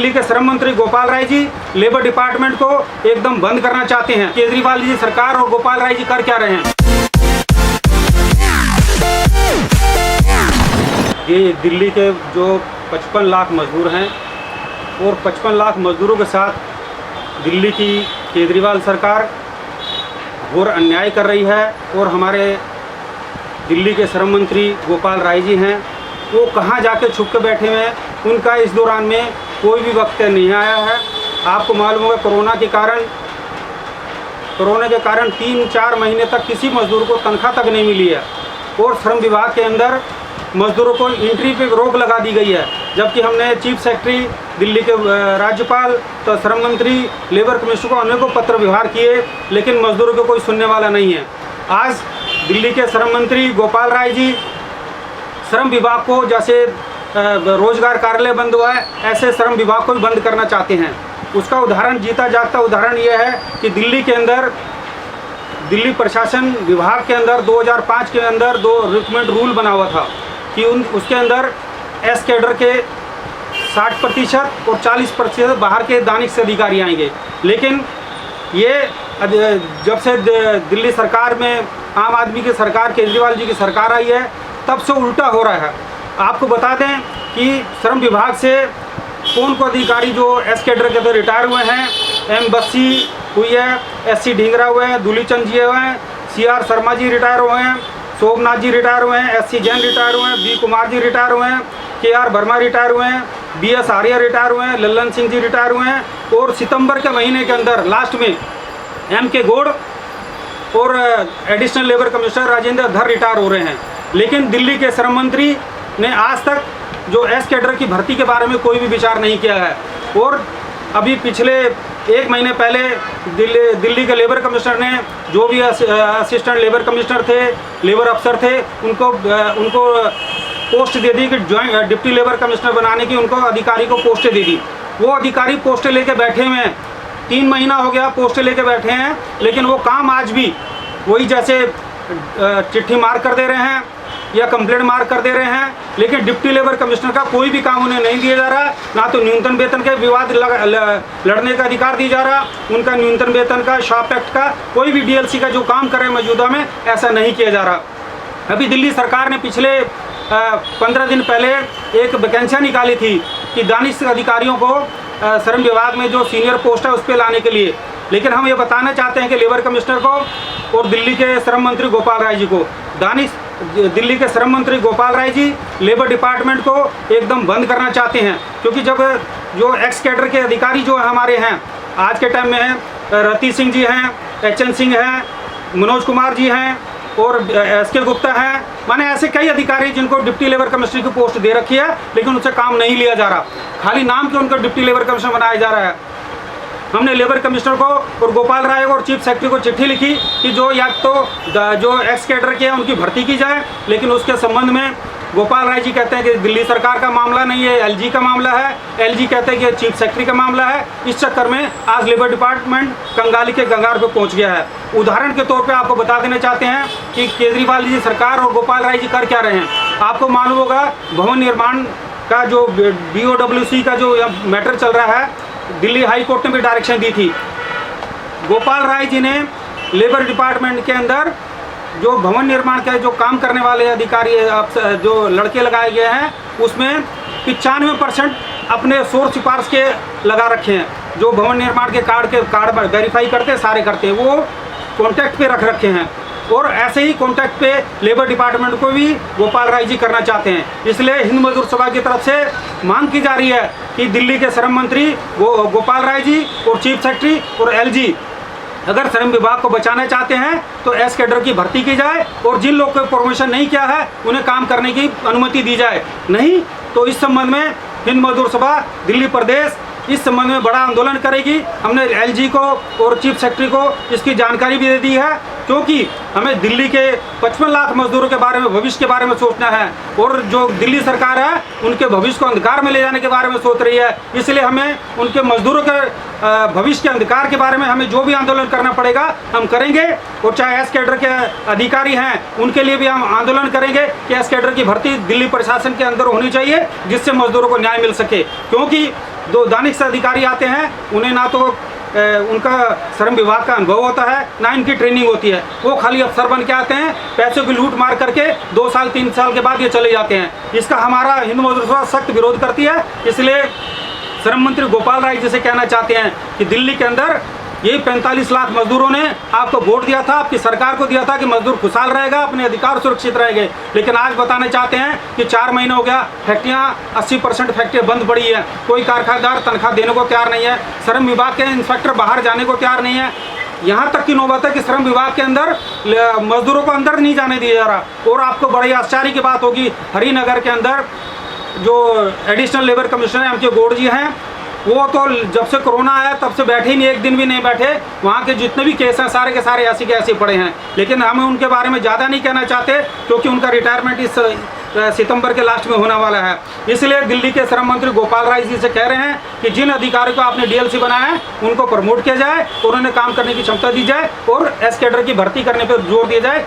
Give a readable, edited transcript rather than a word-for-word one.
दिल्ली के श्रम मंत्री गोपाल राय जी लेबर डिपार्टमेंट को एकदम बंद करना चाहते हैं। केजरीवाल जी सरकार और गोपाल राय जी कर क्या रहे हैं? ये दिल्ली के जो 55 लाख मजदूर हैं और 55 लाख मजदूरों के साथ दिल्ली की केजरीवाल सरकार घोर अन्याय कर रही है। और हमारे दिल्ली के श्रम मंत्री गोपाल राय जी हैं, वो कहाँ जाके छुप के बैठे हुए हैं, उनका इस दौरान में कोई भी वक्तव्य नहीं आया है। आपको मालूम होगा कोरोना के कारण 3-4 महीने तक किसी मजदूर को तनख्वाह तक नहीं मिली है और श्रम विभाग के अंदर मजदूरों को एंट्री पे रोक लगा दी गई है। जबकि हमने चीफ सेक्रेटरी, दिल्ली के राज्यपाल, तो श्रम मंत्री, लेबर कमिश्नर को अनेकों पत्र व्यवहार किए, लेकिन मजदूरों को कोई सुनने वाला नहीं है। आज दिल्ली के श्रम मंत्री गोपाल राय जी श्रम विभाग को, जैसे रोजगार कार्यालय बंद हुआ है, ऐसे श्रम विभाग को भी बंद करना चाहते हैं। उसका उदाहरण, जीता जागता उदाहरण यह है कि दिल्ली के अंदर, दिल्ली प्रशासन विभाग के अंदर 2005 के अंदर 2 रिक्रूटमेंट रूल बना हुआ था कि उसके अंदर एस कैडर के 60% और 40% बाहर के दानिश से अधिकारी आएंगे। लेकिन ये जब से दिल्ली सरकार में आम आदमी की सरकार, केजरीवाल जी की सरकार आई है, तब से उल्टा हो रहा है। आपको बता दें कि श्रम विभाग से कौन को अधिकारी जो एस कैडर के रिटायर हुए हैं, एम बस्सी हुई है, SC ढींगरा हुए हैं, दूलीचंद जी हुए हैं, CR शर्मा जी रिटायर हुए हैं, शोभनाथ जी रिटायर हुए हैं, SC जैन रिटायर हुए हैं, B कुमार जी रिटायर हुए हैं, KR वर्मा रिटायर हुए हैं, BS आर्या रिटायर हुए हैं, लल्लन सिंह जी रिटायर हुए हैं। और सितंबर के महीने के अंदर लास्ट में MK गौड़ और एडिशनल लेबर कमिश्नर राजेंद्र धर रिटायर हो रहे हैं। लेकिन दिल्ली के श्रम मंत्री ने आज तक जो एस कैडर की भर्ती के बारे में कोई भी विचार नहीं किया है। और अभी पिछले 1 महीने पहले दिल्ली के लेबर कमिश्नर ने जो भी असिस्टेंट लेबर कमिश्नर थे, लेबर अफसर थे, उनको पोस्ट दे दी कि ज्वाइंट डिप्टी लेबर कमिश्नर बनाने की, उनको अधिकारी को पोस्टें दे दी। वो अधिकारी पोस्टें लेके बैठे हुए हैं, 3 महीना हो गया पोस्टें लेके बैठे हैं, लेकिन वो काम आज भी वही, जैसे चिट्ठी मार कर दे रहे हैं या कंप्लेंट मार कर दे रहे हैं। लेकिन डिप्टी लेबर कमिश्नर का कोई भी काम उन्हें नहीं दिया जा रहा, ना तो न्यूनतम वेतन के विवाद लड़ने का अधिकार दिया जा रहा, उनका न्यूनतम वेतन का, शॉप एक्ट का, कोई भी DLC का जो काम कर रहे हैं मौजूदा में, ऐसा नहीं किया जा रहा। अभी दिल्ली सरकार ने पिछले 15 दिन पहले एक वैकेंसियाँ निकाली थी कि दानिश अधिकारियों को श्रम विभाग में जो सीनियर पोस्ट है उस पर लाने के लिए। लेकिन हम ये बताना चाहते हैं कि लेबर कमिश्नर को और दिल्ली के श्रम मंत्री गोपाल राय जी को, दिल्ली के श्रम मंत्री गोपाल राय जी लेबर डिपार्टमेंट को एकदम बंद करना चाहते हैं। क्योंकि जब जो एक्स कैडर के अधिकारी जो हमारे हैं आज के टाइम में हैं, रति सिंह जी हैं, HN सिंह हैं, मनोज कुमार जी हैं और SK गुप्ता हैं, माने ऐसे कई अधिकारी जिनको डिप्टी लेबर कमिश्नर की पोस्ट दे रखी है, लेकिन उनसे काम नहीं लिया जा रहा, खाली नाम के उनको डिप्टी लेबर कमिश्नर बनाया जा रहा है। हमने लेबर कमिश्नर को और गोपाल राय और चीफ सेक्रेटरी को चिट्ठी लिखी कि जो या तो जो एक्स कैडर के हैं उनकी भर्ती की जाए, लेकिन उसके संबंध में गोपाल राय जी कहते हैं कि दिल्ली सरकार का मामला नहीं है, LG का मामला है। LG कहते हैं कि चीफ सेक्रेटरी का मामला है। इस चक्कर में आज लेबर डिपार्टमेंट कंगाली के गंगार पे पहुंच गया है। उदाहरण के तौर पे आपको बता देना चाहते हैं कि केजरीवाल जी सरकार और गोपाल राय जी कर क्या रहे हैं। आपको मालूम होगा भवन निर्माण का जो BOWC का जो मैटर चल रहा है, दिल्ली हाई कोर्ट ने भी डायरेक्शन दी थी। गोपाल राय जी ने लेबर डिपार्टमेंट के अंदर जो भवन निर्माण के जो काम करने वाले अधिकारी जो लड़के लगाए गए हैं, उसमें 95% अपने सोर्स सिफारिश के लगा रखे हैं। जो भवन निर्माण के कार्ड वेरीफाई करते हैं, सारे करते हैं, वो कॉन्टैक्ट पे रख रखे हैं। और ऐसे ही कॉन्टैक्ट पे लेबर डिपार्टमेंट को भी गोपाल राय जी करना चाहते हैं। इसलिए हिंद मजदूर सभा की तरफ से मांग की जा रही है कि दिल्ली के श्रम मंत्री गोपाल राय जी और चीफ सेक्रेटरी और LG अगर श्रम विभाग को बचाना चाहते हैं तो एस कैडर की भर्ती की जाए और जिन लोगों को प्रमोशन नहीं किया है उन्हें काम करने की अनुमति दी जाए। नहीं तो इस संबंध में हिंद मजदूर सभा दिल्ली प्रदेश इस संबंध में बड़ा आंदोलन करेगी। हमने LG को और चीफ सेक्रेटरी को इसकी जानकारी भी दे दी है, क्योंकि हमें दिल्ली के 55 लाख मजदूरों के बारे में, भविष्य के बारे में सोचना है। और जो दिल्ली सरकार है उनके भविष्य को अंधकार में ले जाने के बारे में सोच रही है। इसलिए हमें उनके मजदूरों के भविष्य के अंधकार के बारे में हमें जो भी आंदोलन करना पड़ेगा हम करेंगे। और चाहे एस कैडर के अधिकारी हैं उनके लिए भी हम आंदोलन करेंगे कि एस कैडर की भर्ती दिल्ली प्रशासन के अंदर होनी चाहिए, जिससे मजदूरों को न्याय मिल सके। क्योंकि दो दानिश अधिकारी आते हैं, उन्हें ना तो उनका श्रम विभाग का अनुभव होता है, ना इनकी ट्रेनिंग होती है। वो खाली अफसर बन के आते हैं, पैसों की लूट मार करके 2 साल 3 साल के बाद ये चले जाते हैं। इसका हमारा हिंद मजदूर सभा सख्त विरोध करती है। इसलिए श्रम मंत्री गोपाल राय जी से कहना चाहते हैं कि दिल्ली के अंदर यही 45 लाख मजदूरों ने आपको वोट दिया था, आपकी सरकार को दिया था कि मजदूर खुशहाल रहेगा, अपने अधिकार सुरक्षित रहेंगे। लेकिन आज बताना चाहते हैं कि 4 महीने हो गया, फैक्ट्रियाँ 80% फैक्ट्रियाँ बंद पड़ी है, कोई कारखानेदार तनख्वाह देने को तैयार नहीं है, श्रम विभाग के इंस्पेक्टर बाहर जाने को तैयार नहीं है। यहाँ तक की नौबत है कि श्रम विभाग के अंदर मजदूरों को अंदर नहीं जाने दिया जा रहा। और आपको बड़ी आश्चर्य की बात होगी, हरिनगर के अंदर जो एडिशनल लेबर कमिश्नर एम के गौड़ जी हैं, वो तो जब से कोरोना आया तब से बैठे ही नहीं, एक दिन भी नहीं बैठे। वहाँ के जितने भी केस हैं सारे के सारे ऐसे के ऐसे पड़े हैं। लेकिन हम उनके बारे में ज़्यादा नहीं कहना चाहते, क्योंकि उनका रिटायरमेंट इस सितंबर के लास्ट में होने वाला है। इसलिए दिल्ली के श्रम मंत्री गोपाल राय जी से कह रहे हैं कि जिन अधिकारियों को आपने डीएलसी बनाया है उनको प्रमोट किया जाए और उन्हें काम करने की क्षमता दी जाए और एस कैडर की भर्ती करने पर जोर दिया जाए।